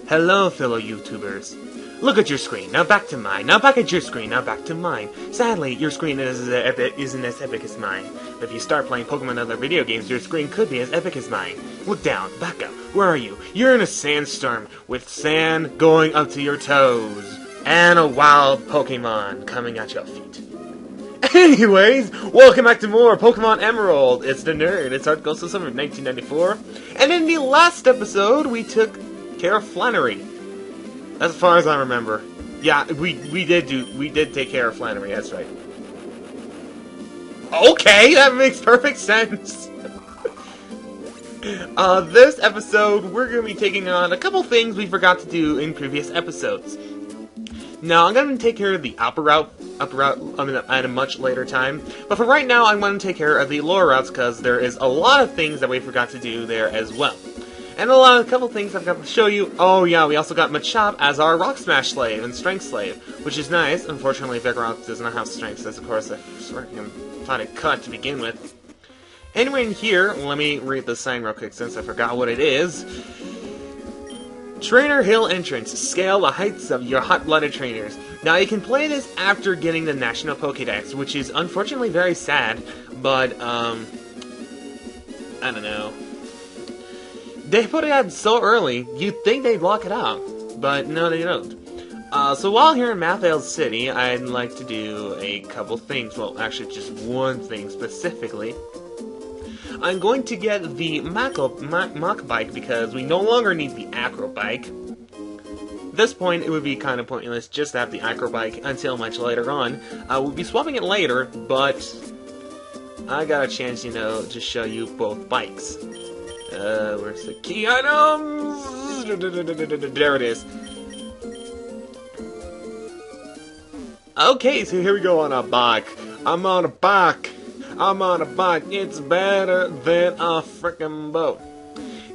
Hello, fellow YouTubers. Look at your screen, now back to mine. Now back at your screen, now back to mine. Sadly, your screen isn't as epic as mine. But if you start playing Pokemon and other video games, your screen could be as epic as mine. Look down, back up. Where are you? You're in a sandstorm, with sand going up to your toes. And a wild Pokemon coming at your feet. Anyways, welcome back to more Pokemon Emerald. It's the nerd. It's Art Ghost of Summer 1994. And in the last episode, we took care of Flannery. As far as I remember. Yeah, we did take care of Flannery, that's right. Okay, that makes perfect sense. This episode, we're going to be taking on a couple things we forgot to do in previous episodes. Now, I'm going to take care of the upper route at a much later time. But for right now, I'm going to take care of the lower routes because there is a lot of things that we forgot to do there as well. And a couple things I've got to show you. Oh yeah, we also got Machop as our Rock Smash slave and Strength slave, which is nice. Unfortunately, Vigoroth does not have Strength, as of course I thought it cut to begin with. Anyway, in here, let me read the sign real quick since I forgot what it is. Trainer Hill Entrance. Scale the heights of your hot-blooded trainers. Now, you can play this after getting the National Pokédex, which is unfortunately very sad, but, I don't know. They put it out so early, you'd think they'd lock it out, but no, they don't. So while here in Mathale City, I'd like to do a couple things. Well, actually, just one thing specifically. I'm going to get the Mach Bike because we no longer need the Acro Bike. At this point, it would be kind of pointless just to have the Acro Bike until much later on. We'll be swapping it later, but I got a chance, to show you both bikes. Where's the key items? There it is. Okay, so here we go on a bike. I'm on a bike. It's better than a frickin' boat.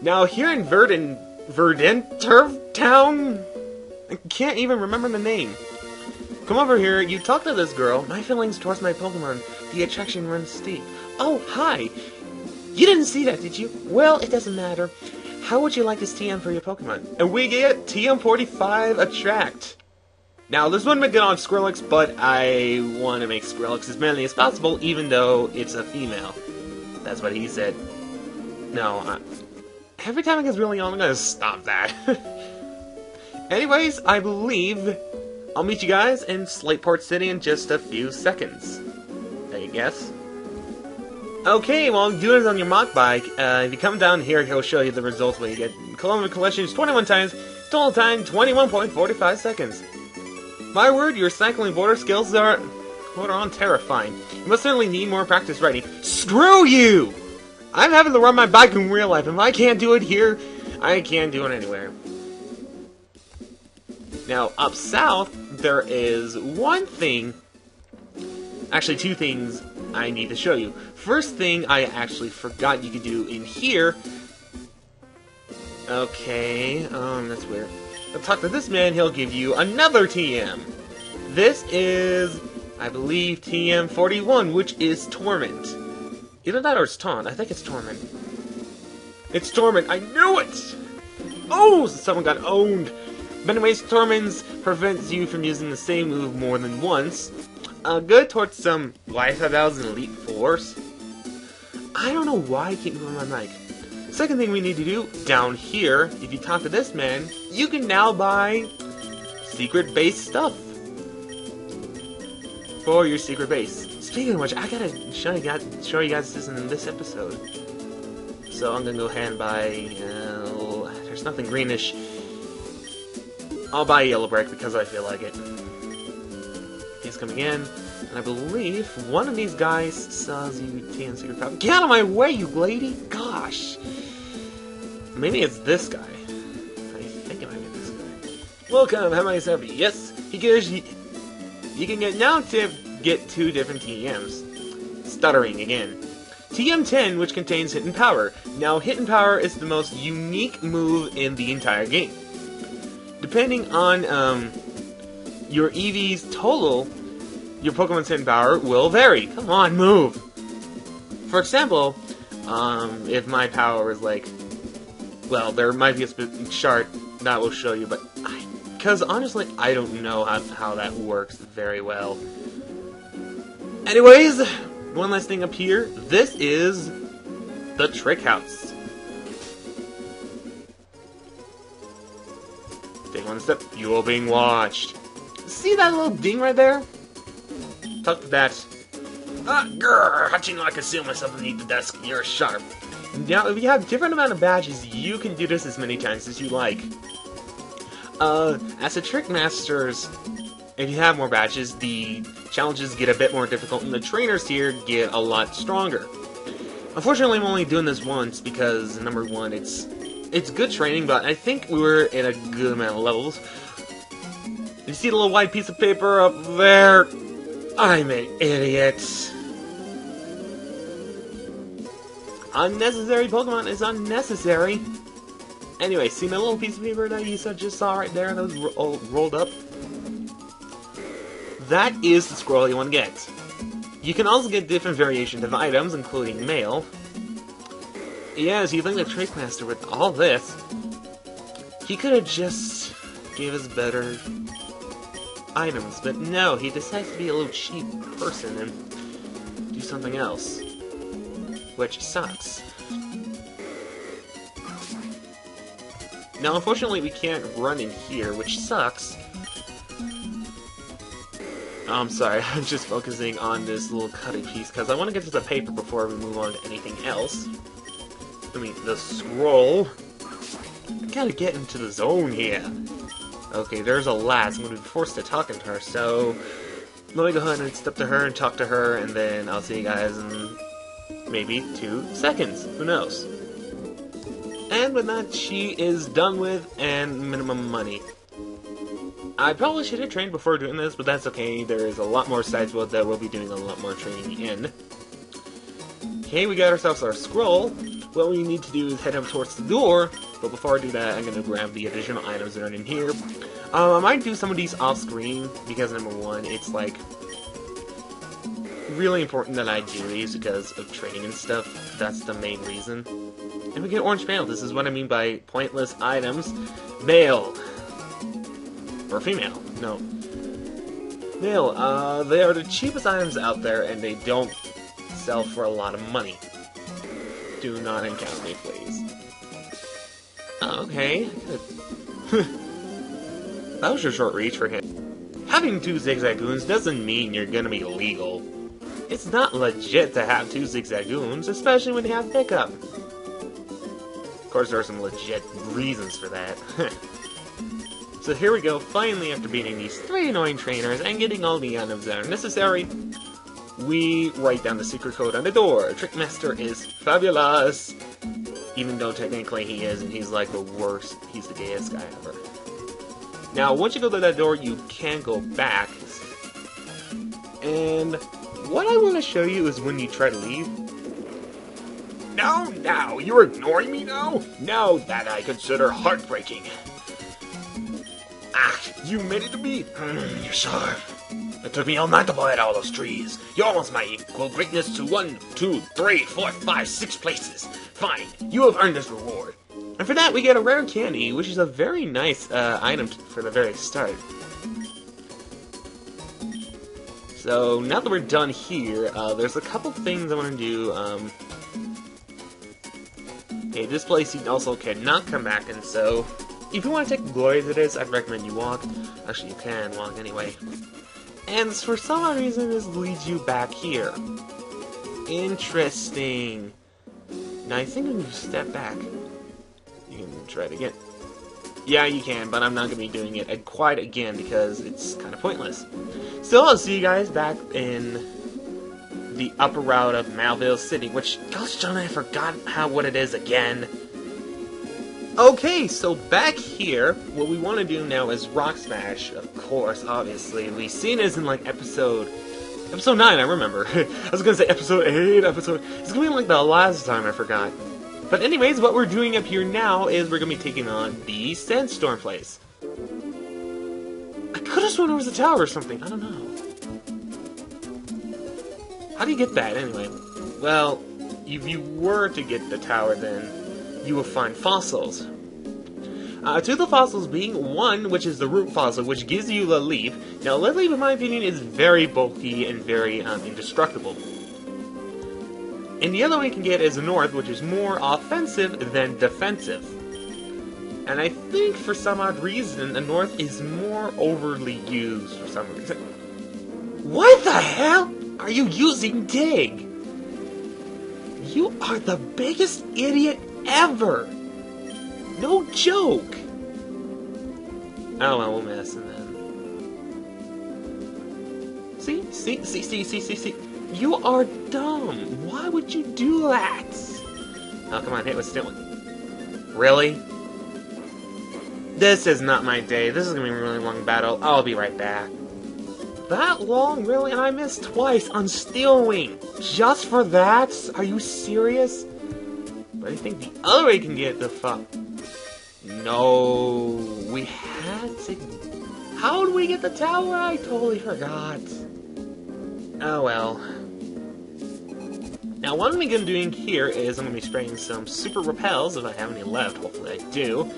Now, here in Verdant Town? I can't even remember the name. Come over here, you talk to this girl. My feelings towards my Pokemon. The attraction runs steep. Oh, hi. You didn't see that, did you? Well, it doesn't matter. How would you like this TM for your Pokemon? And we get TM45 Attract. Now, this wouldn't make it on Skrillex, but I want to make Skrillex as manly as possible, even though it's a female. That's what he said. No, every time it gets really on, I'm gonna stop that. Anyways, I believe I'll meet you guys in Slateport City in just a few seconds. I guess. Okay, well, I'm doing it on your Mach Bike. If you come down here, he'll show you the results where you get kilometer collections 21 times, total time 21.45 seconds. My word, your cycling border skills are on terrifying. You must certainly need more practice riding. Screw you! I'm having to run my bike in real life. If I can't do it here, I can't do it anywhere. Now, up south, there is one thing, actually two things I need to show you. First thing I actually forgot you could do in here. Okay, that's weird. I'll talk to this man, he'll give you another TM. This is, I believe, TM41, which is Torment. Either that or it's Taunt. I think it's Torment. It's Torment, I knew it! Oh, someone got owned. But anyways, Torment prevents you from using the same move more than once. Good towards some lifestyles and Elite Force. I don't know why I keep moving my mic. Second thing we need to do, down here, if you talk to this man, you can now buy secret base stuff for your secret base. Speaking of which, I gotta show you guys this in this episode. So I'm gonna go ahead and buy, there's nothing greenish. I'll buy a yellow brick because I feel like it. He's coming in, and I believe one of these guys sells you TN secret power. Get out of my way, you lady! Gosh! Maybe it's this guy. I think it might be this guy. Welcome, how may I serve you? Yes, you can now get two different TMs. Stuttering again. TM10, which contains Hidden Power. Now, Hidden Power is the most unique move in the entire game. Depending on your EV's total, your Pokemon's Hidden Power will vary. Come on, move! For example, if my power is like, well, there might be a chart that will show you, but because honestly, I don't know how that works very well. Anyways, one last thing up here. This is the trick house. Take one step. You are being watched. See that little ding right there? Talk to that. Grr! How'd you know I conceal myself beneath the desk? You're sharp. Now, if you have different amount of badges, you can do this as many times as you like. As a trick masters, if you have more badges, the challenges get a bit more difficult, and the trainers here get a lot stronger. Unfortunately, I'm only doing this once because, number one, it's good training, but I think we were at a good amount of levels. You see the little white piece of paper up there? I'm an idiot. Unnecessary Pokemon is unnecessary. Anyway, see that little piece of paper that you just saw right there that was rolled up? That is the scroll you want to get. You can also get different variations of items, including mail. Yes, you think the Trick Master with all this, he could have just gave us better items, but no, he decides to be a little cheap person and do something else, which sucks. Now, unfortunately, we can't run in here, which sucks. I'm sorry, I'm just focusing on this little cutting piece, because I want to get to the paper before we move on to anything else. I mean, the scroll. I gotta get into the zone here. Okay, there's a lass. I'm gonna be forced to talk to her, so let me go ahead and step to her and talk to her, and then I'll see you guys in maybe 2 seconds. Who knows? And with that, she is done with, and minimum money. I probably should have trained before doing this, but that's okay. There is a lot more sides that we'll be doing a lot more training in. Okay, we got ourselves our scroll. What we need to do is head up towards the door, but before I do that, I'm going to grab the additional items that are in here. I might do some of these off-screen, because number one, it's like really important that I do these because of training and stuff. That's the main reason. And we get orange mail. This is what I mean by pointless items. Male. Or female. No. Male. They are the cheapest items out there, and they don't sell for a lot of money. Do not encounter me, please. Oh, okay. That was a short reach for him. Having 2 Zigzagoons doesn't mean you're gonna be legal. It's not legit to have 2 Zigzagoons, especially when you have pickup. Of course, there are some legit reasons for that. So here we go, finally after beating these 3 annoying trainers and getting all the items that are necessary, we write down the secret code on the door. Trickmaster is fabulous! Even though technically he is, and he's like the worst, he's the gayest guy ever. Now, once you go to that door, you can go back. And what I want to show you is when you try to leave. No, now, you're ignoring me now? No, that I consider heartbreaking. Ah, you made it to me? You're sharp. It took me all night to pull out all those trees. You're almost my equal greatness to 1, 2, 3, 4, 5, 6 places. Fine, you have earned this reward. And for that, we get a rare candy, which is a very nice item for the very start. So, now that we're done here, there's a couple things I want to do. Okay, this place you also cannot come back in, so if you want to take the glory to this, I'd recommend you walk. Actually, you can walk anyway. And for some odd reason, this leads you back here. Interesting. Now, I think when you step back, you can try it again. Yeah, you can, but I'm not going to be doing it quite again because it's kind of pointless. So, I'll see you guys back in the upper route of Malville City, which, gosh darn, I forgot what it is again. Okay, so back here, what we want to do now is Rock Smash, of course, obviously. We've seen this in, like, episode 9, I remember. I was going to say episode 8, it's going to be like the last time I forgot. But anyways, what we're doing up here now is we're going to be taking on the Sandstorm place. I could have sworn it was a tower or something, I don't know. How do you get that, anyway? Well, if you were to get the tower, then you will find fossils. Two of the fossils being one, which is the root fossil, which gives you the leaf. Now, lead leaf, in my opinion, is very bulky and very indestructible. And the other one you can get is the north, which is more offensive than defensive. And I think, for some odd reason, the north is more overly used for some reason. What the hell are you using dig? You are the biggest idiot ever! No joke! Oh well, we'll miss, and then... See? You are dumb! Why would you do that? Oh, come on, hit with still. Really? This is not my day. This is gonna be a really long battle. I'll be right back. That long? Really? And I missed twice on Steel Wing. Just for that? Are you serious? But I think the other way you can get the fuck. No, we had to. How did we get the tower? I totally forgot. Oh well. Now, what I'm going to be doing here is I'm going to be spraying some super repels if I have any left. Hopefully, I do.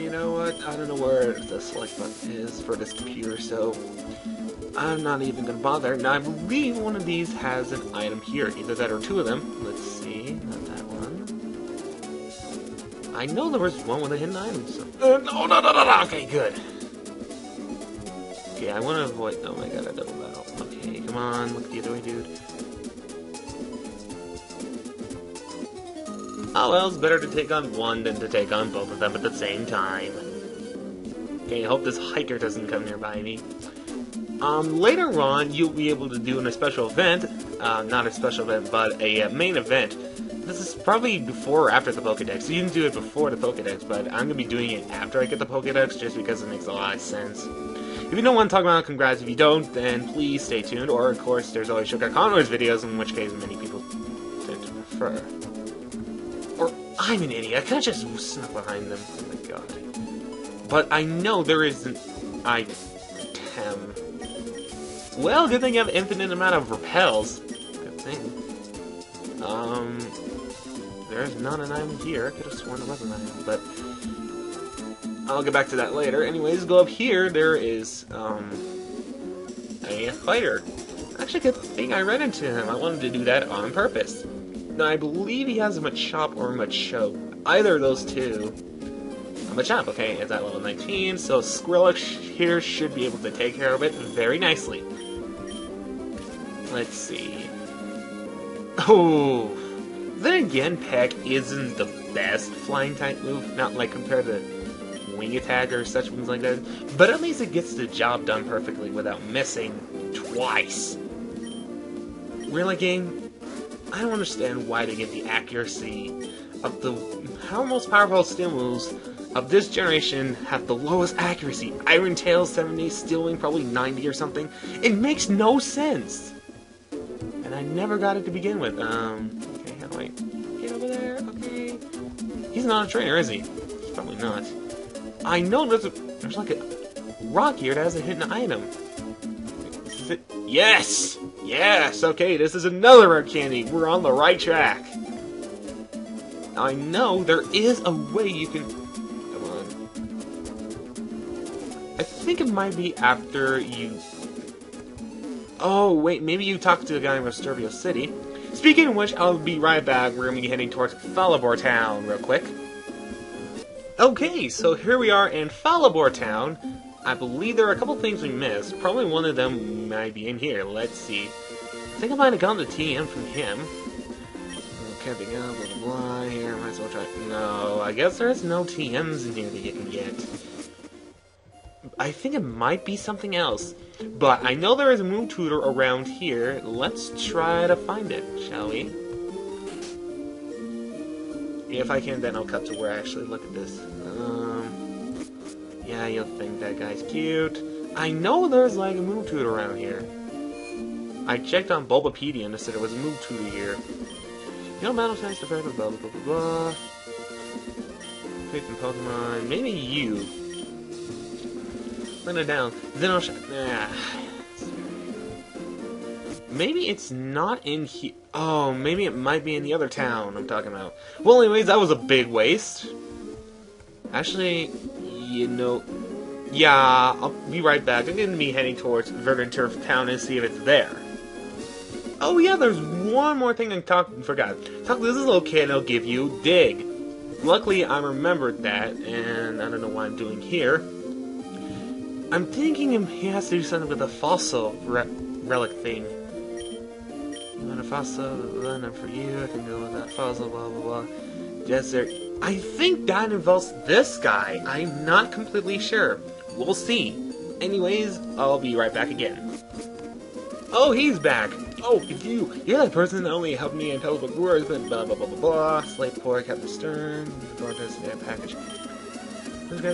You know what? I don't know where the select button is for this computer, so I'm not even going to bother. Now, I believe one of these has an item here. Either that or two of them. Let's see. Not that one. I know there was one with a hidden item. So. No. Okay, good. Okay, I want to avoid... Oh my god, a double battle. Okay, come on. Look the other way, dude. Oh well, it's better to take on one than to take on both of them at the same time. Okay, I hope this hiker doesn't come nearby me. Later on, you'll be able to do in a special event, not a special event, but a main event. This is probably before or after the Pokédex. You can do it before the Pokédex, but I'm going to be doing it after I get the Pokédex, just because it makes a lot of sense. If you don't want to talk about it, congrats. If you don't, then please stay tuned. Or, of course, there's always Sugar Conroy's videos, in which case many people tend to prefer. Or, I'm an idiot. I could have just snuck behind them. Oh my god. But I know there is an item. Well, good thing you have an infinite amount of repels. Good thing. There's not an item here. I could have sworn there was an item, but I'll get back to that later. Anyways, go up here. There is, a fighter. Actually, good thing I ran into him. I wanted to do that on purpose. Now, I believe he has a Machop or a Machoke. Either of those two. A Machop, okay, it's at level 19, so Skrillex here should be able to take care of it very nicely. Let's see. Oh! Then again, Peck isn't the best flying type move, not like compared to Wing Attack or such things like that, but at least it gets the job done perfectly without missing twice. Really, game? I don't understand why they get the accuracy of how most powerful steel moves of this generation have the lowest accuracy. Iron Tail 70, Steel Wing probably 90 or something. It makes no sense. And I never got it to begin with. Okay, how do I get over there? Okay. He's not a trainer, is he? He's probably not. I know there's like a rock here that has a hidden item. This is it. Yes! Yes! Okay, this is another rare candy. We're on the right track. I know there is a way you can... Come on. I think it might be after you... Oh, wait, maybe you talked to the guy in Westerville City. Speaking of which, I'll be right back. We're going to be heading towards Falabor Town real quick. Okay, so here we are in Falabor Town. I believe there are a couple things we missed. Probably one of them might be in here. Let's see. I think I might have gotten the TM from him. Camping out, blah, blah, blah. Here, might as well try. No, I guess there's no TMs in here that you can get. I think it might be something else. But I know there is a move tutor around here. Let's try to find it, shall we? If I can, then I'll cut to where I actually look at this. Yeah, you'll think that guy's cute. I know there's like a move tutor around here. I checked on Bulbapedia and it said there was a move tutor here. You know, battle science to blah blah blah blah blah. Pick some Pokemon. Maybe you. Let it down. Then I'll maybe it's not in here. Oh, maybe it might be in the other town I'm talking about. Well, anyways, that was a big waste. Actually, you know... Yeah, I'll be right back. I'm gonna be heading towards Verdant Turf Town and see if it's there. Oh yeah, there's one more thing I forgot. Talk to this little kid and I'll give you Dig. Luckily, I remembered that, and I don't know what I'm doing here. I'm thinking he has to do something with a fossil relic thing. You want a fossil? Not for you. I can go with that fossil. Blah blah blah. Desert. I think that involves this guy. I'm not completely sure. We'll see. Anyways, I'll be right back again. Oh, he's back. Oh, it's you. You're that person that only helped me and tell us what words, but blah blah blah blah blah. Slate poor Captain Stern. Broadcast that package.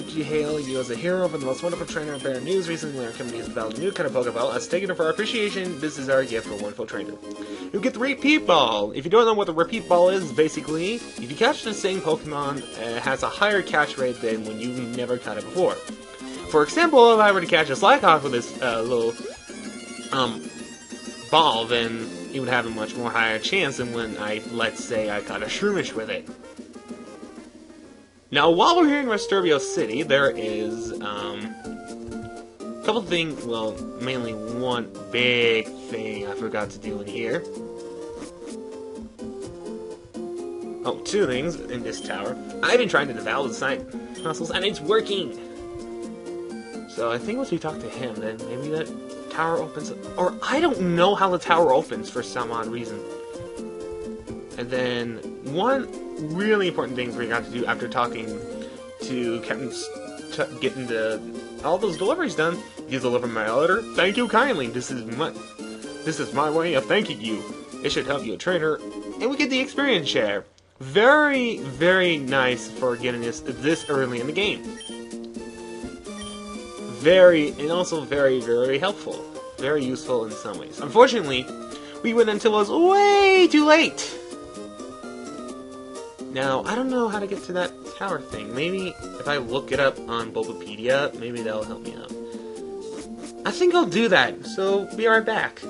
G. Hale, you as a hero for the most wonderful trainer of better news. Recently, our company has developed a new kind of Pokeball. As taken for our appreciation, this is our gift for a wonderful trainer. You get the Repeat Ball. If you don't know what the Repeat Ball is, basically, if you catch the same Pokemon, it has a higher catch rate than when you never caught it before. For example, if I were to catch a Slimecock with this little ball, then it would have a much more higher chance than when let's say, I caught a Shroomish with it. Now, while we're here in Westurbio City, there is, a couple things, well, mainly one big thing I forgot to do in here. Oh, two things in this tower. I've been trying to develop the side muscles, and it's working! So I think once we talk to him, then maybe that tower opens, or I don't know how the tower opens for some odd reason. And then, one really important thing we got to do after talking to Captain, getting all those deliveries done. You deliver my order. Thank you kindly. This is my way of thanking you. It should help you a trainer, and we get the experience share. Very, very nice for getting this early in the game. And also very, very helpful. Very useful in some ways. Unfortunately, we went until it was way too late. Now, I don't know how to get to that tower thing. Maybe if I look it up on Bulbapedia, maybe that'll help me out. I think I'll do that, so be right back.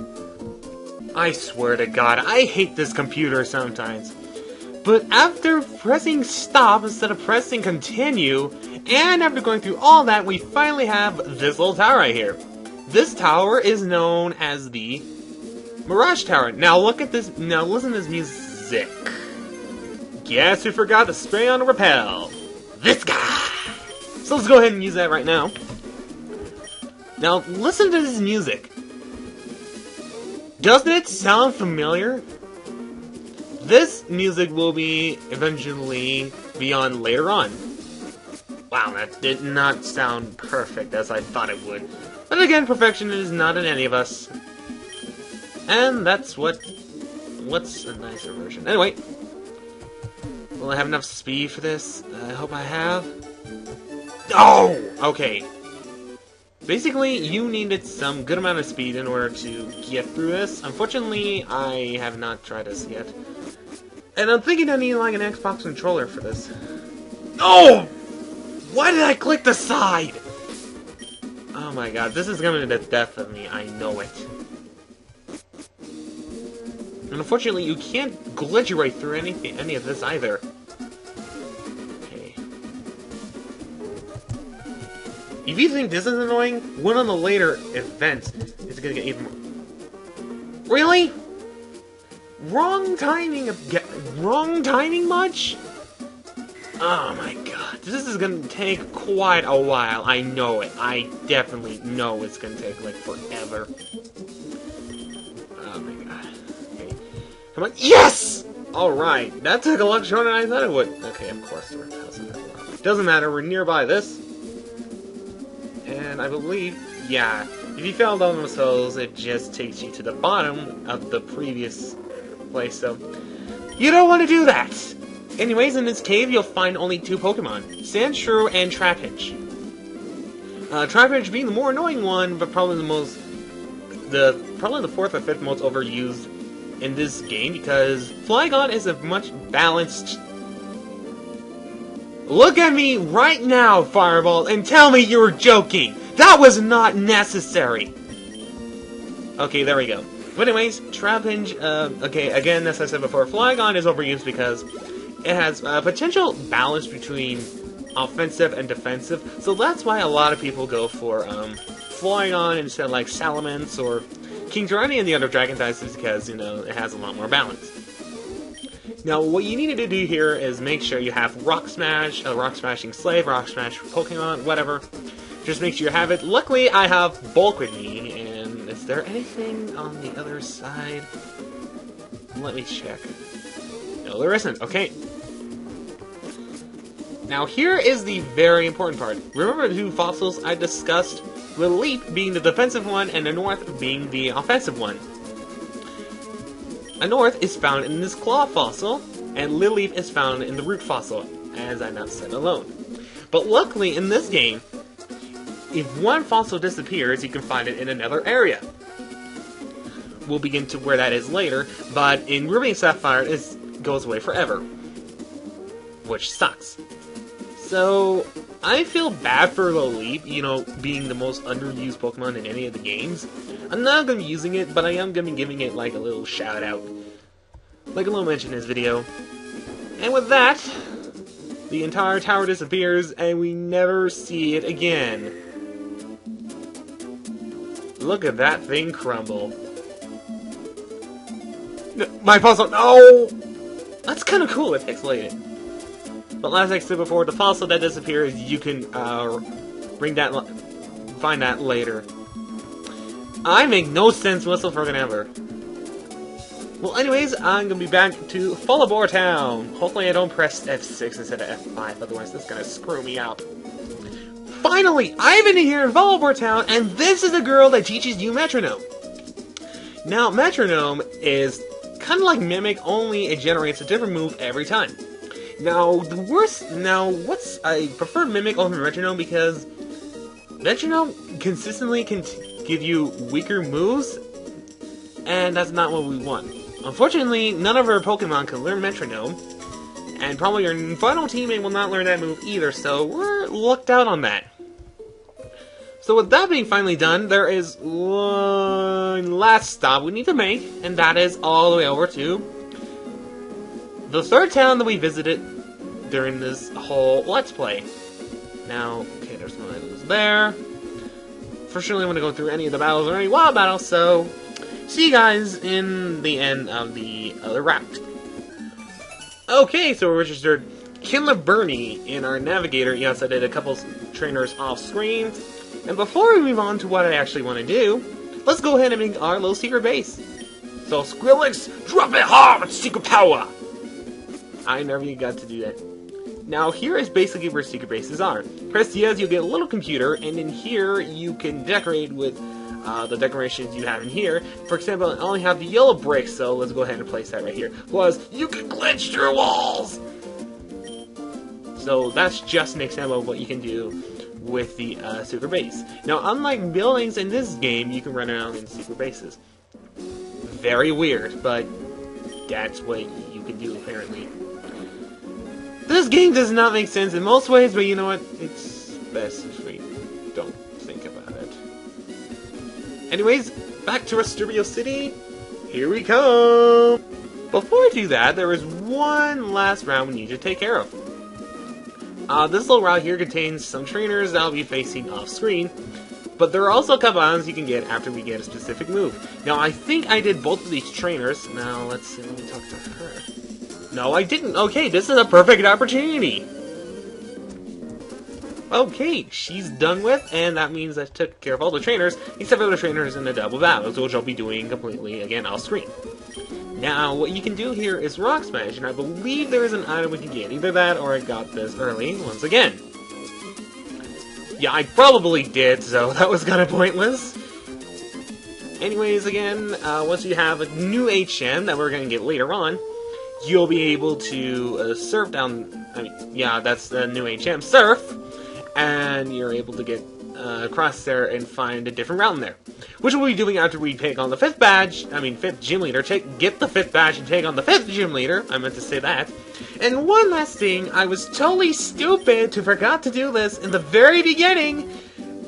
I swear to God, I hate this computer sometimes. But after pressing stop instead of pressing continue, and after going through all that, we finally have this little tower right here. This tower is known as the Mirage Tower. Now look at this, now listen to this music. Guess we forgot to spray on a repel. This guy! So let's go ahead and use that right now. Now, listen to this music. Doesn't it sound familiar? This music will be eventually be on later on. Wow, that did not sound perfect as I thought it would. But again, perfection is not in any of us. And that's what's a nicer version. Anyway. Will I have enough speed for this? I hope I have. Oh! Okay. Basically, you needed some good amount of speed in order to get through this. Unfortunately, I have not tried this yet. And I'm thinking I need like an Xbox controller for this. Oh! Why did I click the side? Oh my god, this is gonna be the death of me. I know it. And unfortunately, you can't glitch your way through any of this either. Okay. If you think this is annoying, one of the later events is gonna get even more. Really? Wrong timing wrong timing much? Oh my god, this is gonna take quite a while. I know it. I definitely know it's gonna take like forever. Oh my god. Okay. Come on. Yes! Alright, that took a lot shorter than I thought it would. Okay, of course, the repel's in that one. Doesn't matter, we're nearby this. And I believe, yeah, if you fell down those holes, it just takes you to the bottom of the previous place, so you don't want to do that! Anyways, in this cave, you'll find only two Pokemon, Sandshrew and Trapinch. Trapinch being the more annoying one, but probably the fourth or fifth most overused in this game, because Flygon is a much balanced... Look at me right now, Fireball, and tell me you were joking! That was not necessary! Okay, there we go. But anyways, Trapinch, okay, again, as I said before, Flygon is overused because it has potential balance between offensive and defensive. So that's why a lot of people go for flying on instead of like Salamence or King's or any of the other dragon types, because you know it has a lot more balance. Now, what you need to do here is make sure you have Rock Smash, a Rock Smashing Slave, Rock Smash Pokemon, whatever. Just make sure you have it. Luckily, I have Bulk with me, and is there anything on the other side? Let me check. No, there isn't. Okay. Now, here is the very important part. Remember the two fossils I discussed? Lilith being the defensive one, and the North being the offensive one. A North is found in this claw fossil, and Lilith is found in the root fossil, as I now said alone. But luckily, in this game, if one fossil disappears, you can find it in another area. We'll begin to where that is later, but in Ruby and Sapphire, it goes away forever. Which sucks. So, I feel bad for Lilith, you know, being the most underused Pokemon in any of the games. I'm not going to be using it, but I am going to be giving it like a little shout out. Like a little mention in this video. And with that, the entire tower disappears and we never see it again. Look at that thing crumble. No, my fossil, no! That's kind of cool, it's pixelated. But as I said before, the fossil that disappears, you can find that later. I make no sense whatsoever ever. Well, anyways, I'm gonna be back to Fullabore Town. Hopefully I don't press F6 instead of F5, otherwise that's gonna screw me up. Finally, I'm in here in Fullabore Town, and this is the girl that teaches you Metronome. Now, Metronome is kind of like Mimic, only it generates a different move every time. Now, I prefer Mimic over Metronome because Metronome consistently can give you weaker moves, and that's not what we want. Unfortunately, none of our Pokemon can learn Metronome, and probably your final teammate will not learn that move either, so we're lucked out on that. So with that being finally done, there is one last stop we need to make, and that is all the way over to the third town that we visited during this whole Let's Play. Now, okay, there's one of those there. Fortunately, I want to go through any of the battles or any wild battles, so see you guys in the end of the other route. Okay, so we registered Killer Bernie in our navigator. Yes, I did a couple trainers off screen. And before we move on to what I actually want to do, let's go ahead and make our little secret base. So, Skrillex, drop it hard with secret power! I never got to do that. Now, here is basically where secret bases are. Press yes, you'll get a little computer, and in here, you can decorate with the decorations you have in here. For example, I only have the yellow brick, so let's go ahead and place that right here. Plus, you can glitch through walls! So, that's just an example of what you can do with the secret base. Now, unlike buildings in this game, you can run around in secret bases. Very weird, but that's what you can do, apparently. This game does not make sense in most ways, but you know what? It's best if we don't think about it. Anyways, back to Asturio City. Here we come! Before I do that, there is one last round we need to take care of. This little route here contains some trainers that I'll be facing off screen, but there are also a couple items you can get after we get a specific move. Now, I think I did both of these trainers. Now, let's see, let me talk to her. No, I didn't. Okay, this is a perfect opportunity. Okay, she's done with, and that means I took care of all the trainers, except for the trainers in the double battles, which I'll be doing completely, again, off screen. Now, what you can do here is Rock Smash, and I believe there is an item we can get. Either that, or I got this early, once again. Yeah, I probably did, so that was kind of pointless. Anyways, again, once you have a new HM that we're going to get later on, you'll be able to surf down, that's the new HM, surf, and you're able to get across there and find a different route in there. Which we'll be doing after we take on the 5th gym leader, get the 5th badge and take on the 5th gym leader, I meant to say that. And one last thing, I was totally stupid to forgot to do this in the very beginning,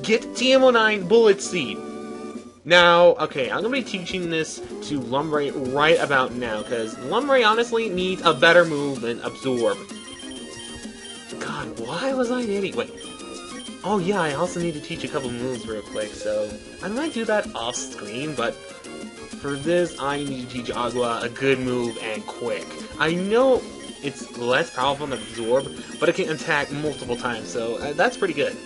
get TM09 Bullet Seed. Now, okay, I'm going to be teaching this to Lumbre right about now, because Lumbre honestly needs a better move than Absorb. God, Why was I an idiot? Wait. Oh yeah, I also need to teach a couple moves real quick, so I might do that off screen, but for this, I need to teach Agua a good move and quick. I know it's less powerful than Absorb, but it can attack multiple times, so that's pretty good.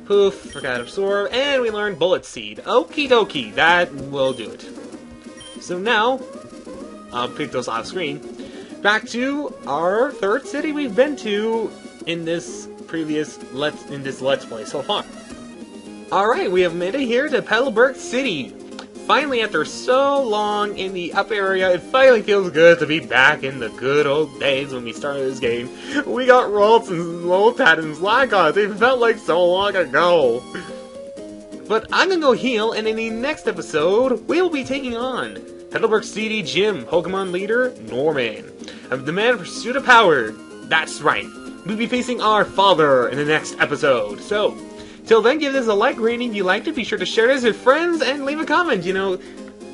Poof, forgot Absorb, and we learned Bullet Seed. Okie dokie, that will do it. So now, I'll pick those off screen. Back to our third city we've been to in this Let's Play so far. Alright, we have made it here to Petalburg City. Finally, after so long in the up area, it finally feels good to be back in the good old days when we started this game. We got Ralts and Loltat and Slackots. It felt like so long ago. But I'm gonna go heal, and in the next episode, we will be taking on Petalburg City Gym Pokemon leader Norman of the man pursuit of power. That's right. We'll be facing our father in the next episode. So, till then, give this a like rating if you liked it. Be sure to share this with friends and leave a comment. You know,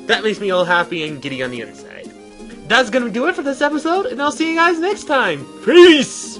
that makes me all happy and giddy on the inside. That's gonna do it for this episode, and I'll see you guys next time. Peace!